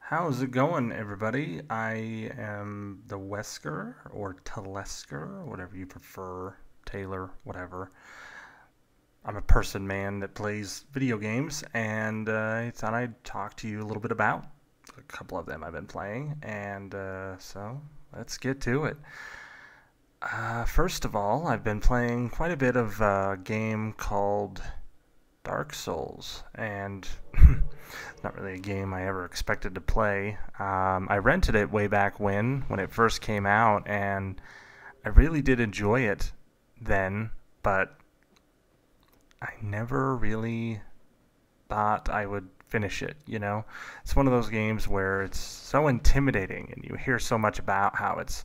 How's it going, everybody? I am the Wesker, or Telesker, whatever you prefer, Taylor, whatever. I'm a person man that plays video games, and I thought I'd talk to you a little bit about a couple of them I've been playing, and so let's get to it. First of all, I've been playing quite a bit of a game called Dark Souls, and it's not really a game I ever expected to play. I rented it way back when it first came out, and I really did enjoy it then, but I never really thought I would finish it, you know? It's one of those games where it's so intimidating, and you hear so much about how it's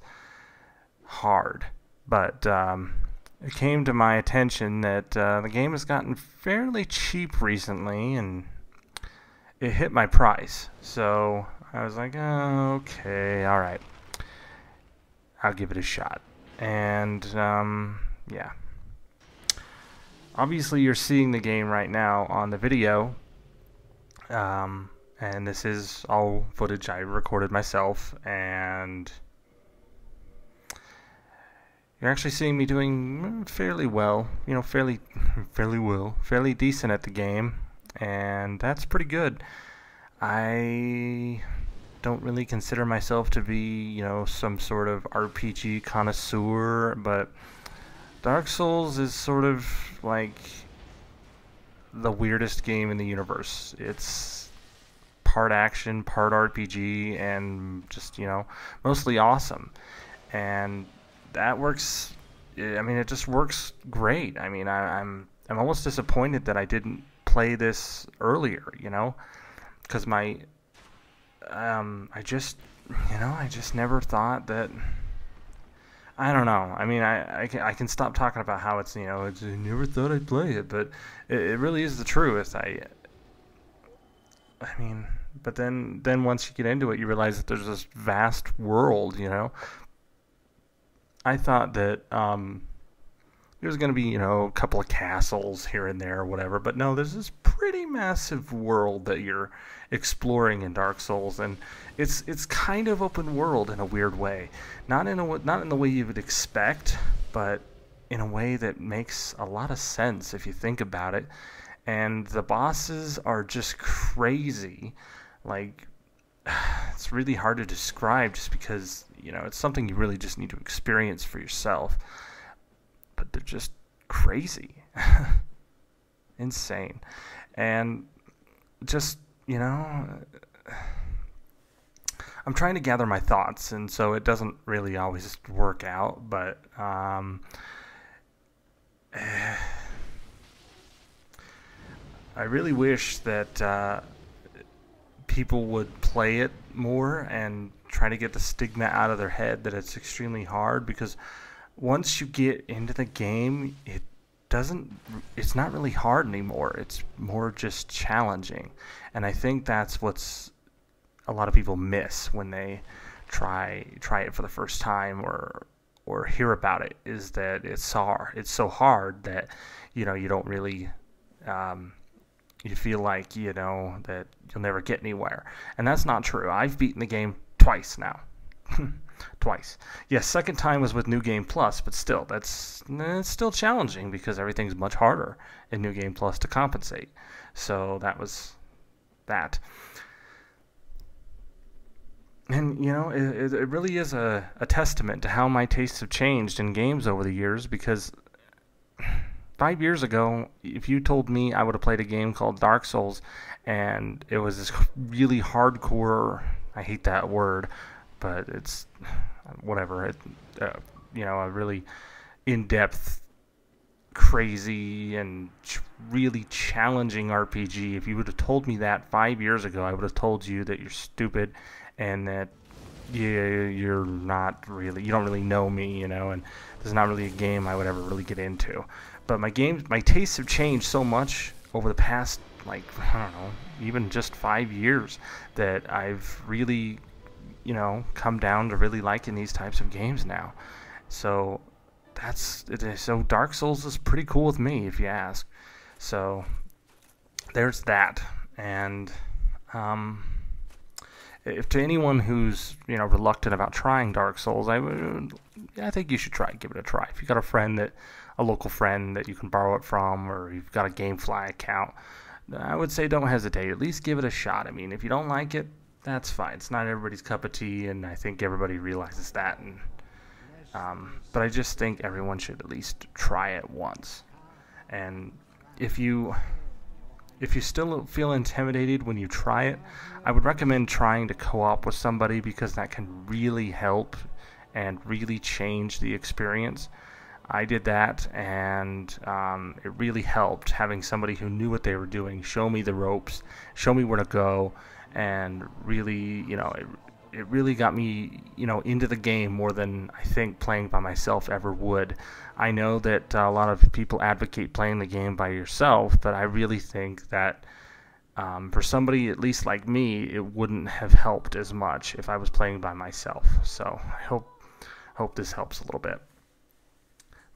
hard, but it came to my attention that the game has gotten fairly cheap recently, and it hit my price. So I was like, oh, okay, all right, I'll give it a shot. And yeah, obviously you're seeing the game right now on the video, and this is all footage I recorded myself, and you're actually seeing me doing fairly well, fairly decent at the game, and that's pretty good. I don't really consider myself to be, some sort of RPG connoisseur, but Dark Souls is sort of like the weirdest game in the universe. It's part action, part RPG, and just, mostly awesome. And that works. I mean, it just works great. I mean, I'm almost disappointed that I didn't play this earlier, because I just never thought that. I don't know. I mean, I can stop talking about how I never thought I'd play it, but it really is the truth. I mean, but then once you get into it, you realize that there's this vast world. I thought that there's going to be, a couple of castles here and there or whatever, but no, there's this pretty massive world that you're exploring in Dark Souls, and it's kind of open world in a weird way. Not in the way you would expect, but in a way that makes a lot of sense if you think about it. And the bosses are just crazy. Like, it's really hard to describe just because, it's something you really just need to experience for yourself. But they're just crazy. Insane. And just, I'm trying to gather my thoughts, and so it doesn't really always work out, but I really wish that people would play it more and try to get the stigma out of their head that it's extremely hard, because once you get into the game, it's not really hard anymore. It's more just challenging. And I think that's what's a lot of people miss when they try it for the first time, or hear about it, is that it's so hard that you don't really you feel like that you'll never get anywhere. And that's not true. I've beaten the game twice now. Twice. Yes, second time was with New Game Plus, but still, it's still challenging because everything's much harder in New Game Plus to compensate. So that was that. And, it really is a testament to how my tastes have changed in games over the years, because 5 years ago, if you told me I would have played a game called Dark Souls and it was this really hardcore, I hate that word, but it's whatever, a really in-depth, crazy, and really challenging RPG. If you would have told me that 5 years ago, I would have told you that you're stupid and that you're not really, you don't really know me, and this is not really a game I would ever really get into. But my tastes have changed so much over the past, I don't know, even just 5 years, that I've really, come down to really liking these types of games now. So so Dark Souls is pretty cool with me, if you ask. So there's that. And if to anyone who's reluctant about trying Dark Souls, I think you should give it a try. If you got a local friend that you can borrow it from, or you've got a GameFly account, I would say don't hesitate. At least give it a shot. I mean, if you don't like it, that's fine. It's not everybody's cup of tea, and I think everybody realizes that. And but I just think everyone should at least try it once. And if you still feel intimidated when you try it, I would recommend trying to co-op with somebody, because that can really help and really change the experience. I did that, and it really helped having somebody who knew what they were doing, show me the ropes, show me where to go, and really, it really got me, into the game more than I think playing by myself ever would. I know that a lot of people advocate playing the game by yourself, but I really think that for somebody at least like me, it wouldn't have helped as much if I was playing by myself. So I hope this helps a little bit.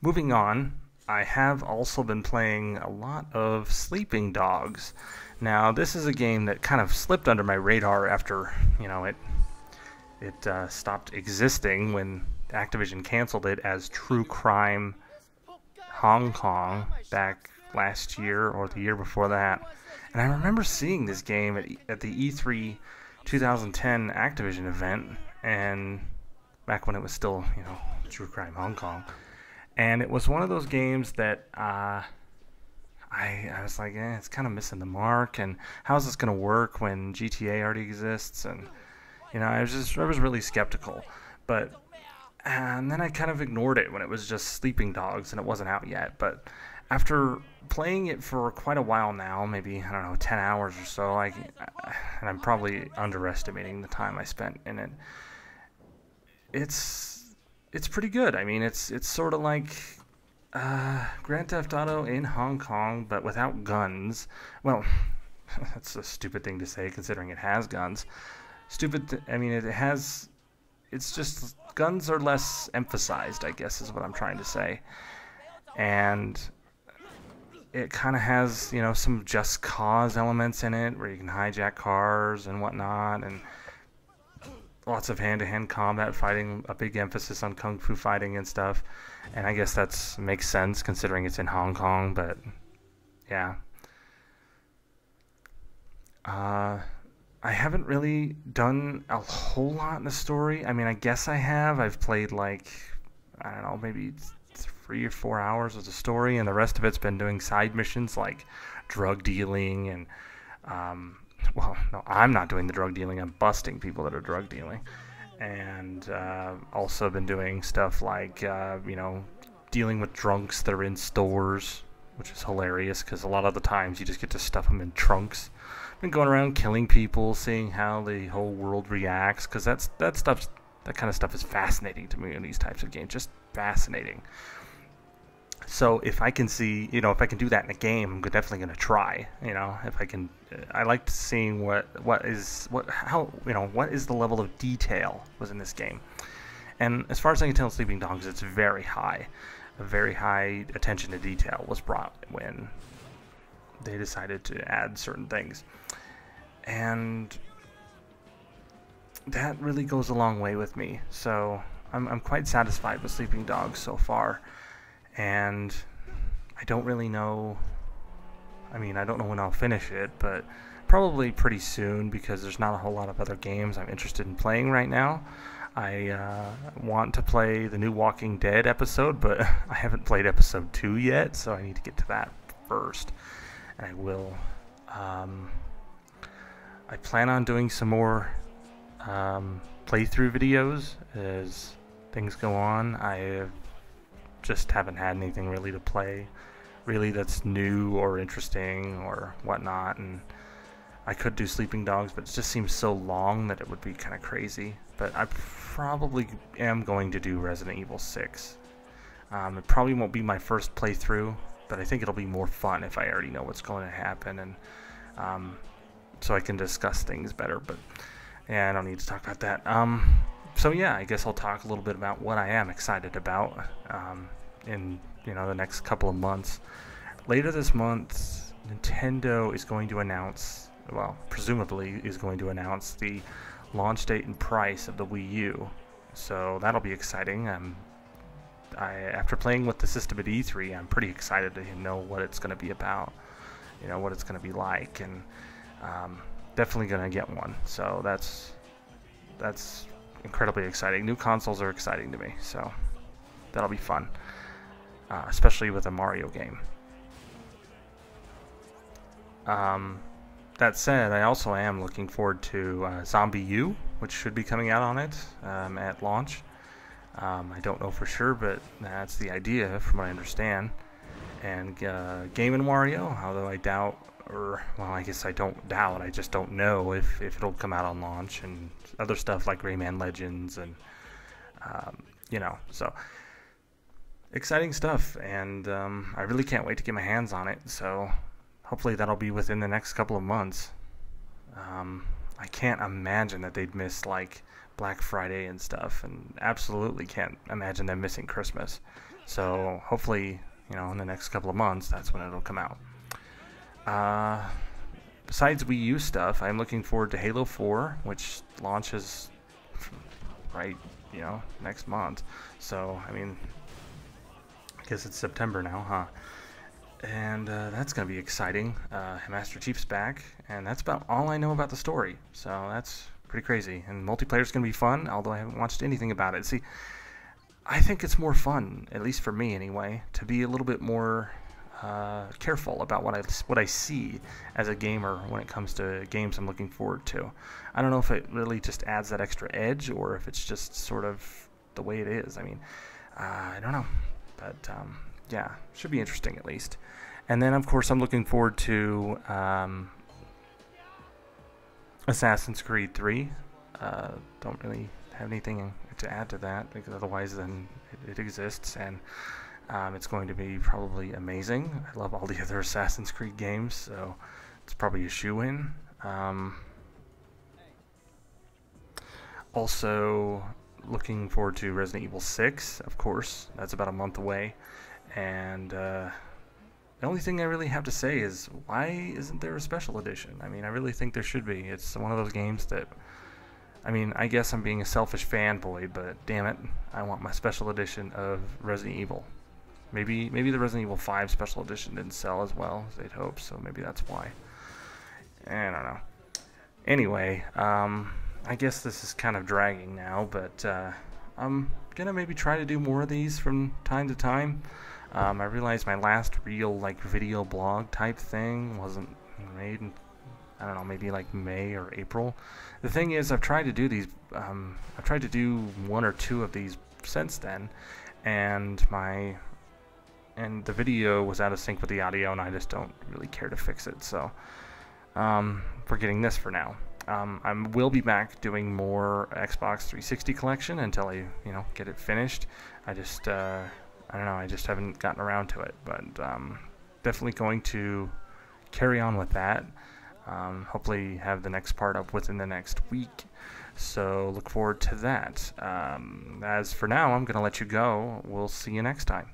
Moving on, I have also been playing a lot of Sleeping Dogs. Now, this is a game that kind of slipped under my radar after, it stopped existing when Activision canceled it as True Crime Hong Kong back last year or the year before that. And I remember seeing this game at the E3 2010 Activision event, and back when it was still, True Crime Hong Kong. And it was one of those games that I was like, it's kind of missing the mark, and how's this going to work when GTA already exists? And I was really skeptical. And then I kind of ignored it when it was just Sleeping Dogs and it wasn't out yet. But after playing it for quite a while now, maybe, 10 hours or so, and I'm probably underestimating the time I spent in it, it's pretty good. I mean, it's sort of like Grand Theft Auto in Hong Kong, but without guns. Well, that's a stupid thing to say considering it has guns. It's just guns are less emphasized, I guess, is what I'm trying to say. And it kind of has, some Just Cause elements in it, where you can hijack cars and whatnot, and lots of hand-to-hand combat fighting, a big emphasis on kung fu fighting and stuff. And I guess that makes sense considering it's in Hong Kong, but yeah. I haven't really done a whole lot in the story. I mean, I guess I have. I've played maybe 3 or 4 hours of the story, and the rest of it's been doing side missions like drug dealing and well, no, I'm not doing the drug dealing. I'm busting people that are drug dealing. And also been doing stuff like, dealing with drunks that are in stores, which is hilarious because a lot of the times you just get to stuff them in trunks. I've been going around killing people, seeing how the whole world reacts, because that kind of stuff is fascinating to me in these types of games. Just fascinating. So if I can see, if I can do that in a game, I'm definitely going to try. If I can, I liked seeing what is the level of detail was in this game. And as far as I can tell, Sleeping Dogs, it's very high. A very high attention to detail was brought when they decided to add certain things. And that really goes a long way with me. So I'm quite satisfied with Sleeping Dogs so far. And I don't really know, I don't know when I'll finish it, but probably pretty soon, because there's not a whole lot of other games I'm interested in playing right now. I want to play the new Walking Dead episode, but I haven't played episode 2 yet, so I need to get to that first. And I will. I plan on doing some more playthrough videos as things go on. I just haven't had anything really to play, really that's new or interesting or whatnot, and I could do Sleeping Dogs, but it just seems so long that it would be kind of crazy. But I probably am going to do Resident Evil 6. It probably won't be my first playthrough, but I think it'll be more fun if I already know what's going to happen, and so I can discuss things better. But yeah, I don't need to talk about that. So yeah, I guess I'll talk a little bit about what I am excited about in the next couple of months. Later this month, Nintendo is going to announce, well, presumably is going to announce the launch date and price of the Wii U. So that'll be exciting. After playing with the system at E3, I'm pretty excited to know what it's going to be about, what it's going to be like, and definitely going to get one. So that's incredibly exciting. New consoles are exciting to me, so that'll be fun, especially with a Mario game. That said, I also am looking forward to ZombiU, which should be coming out on it at launch. I don't know for sure, but that's the idea from what I understand. And Game & Wario, although I doubt, well, I guess I don't doubt, I just don't know if it'll come out on launch, and other stuff like Rayman Legends, and so exciting stuff, and I really can't wait to get my hands on it. So hopefully that'll be within the next couple of months. I can't imagine that they'd miss like Black Friday and stuff, and absolutely can't imagine them missing Christmas. So hopefully, in the next couple of months, that's when it'll come out. Besides Wii U stuff, I'm looking forward to Halo 4, which launches right, next month. So, I guess it's September now, huh? And that's going to be exciting. Master Chief's back, and that's about all I know about the story. So that's pretty crazy. And multiplayer's going to be fun, although I haven't watched anything about it. See, I think it's more fun, at least for me anyway, to be a little bit more careful about what I see as a gamer when it comes to games I'm looking forward to. I don't know if it really just adds that extra edge, or if it's just sort of the way it is. I don't know, but yeah, should be interesting at least. And then of course I'm looking forward to Assassin's Creed 3. Don't really have anything to add to that, because otherwise then it exists, and it's going to be probably amazing. I love all the other Assassin's Creed games, so it's probably a shoo-in. Also looking forward to Resident Evil 6, of course. That's about a month away. And the only thing I really have to say is, why isn't there a special edition? I really think there should be. It's one of those games that, I guess I'm being a selfish fanboy, but damn it, I want my special edition of Resident Evil. Maybe the Resident Evil 5 special edition didn't sell as well as they'd hoped, so maybe that's why. I don't know. Anyway, I guess this is kind of dragging now, but I'm gonna maybe try to do more of these from time to time. I realized my last real video blog type thing wasn't made in, I don't know, maybe like May or April. The thing is, I've tried to do these. I've tried to do one or two of these since then, and the video was out of sync with the audio, and I just don't really care to fix it. So we're getting this for now. I will be back doing more Xbox 360 collection until I get it finished. I don't know, I just haven't gotten around to it, but definitely going to carry on with that. Hopefully have the next part up within the next week, so look forward to that. As for now, I'm going to let you go. We'll see you next time.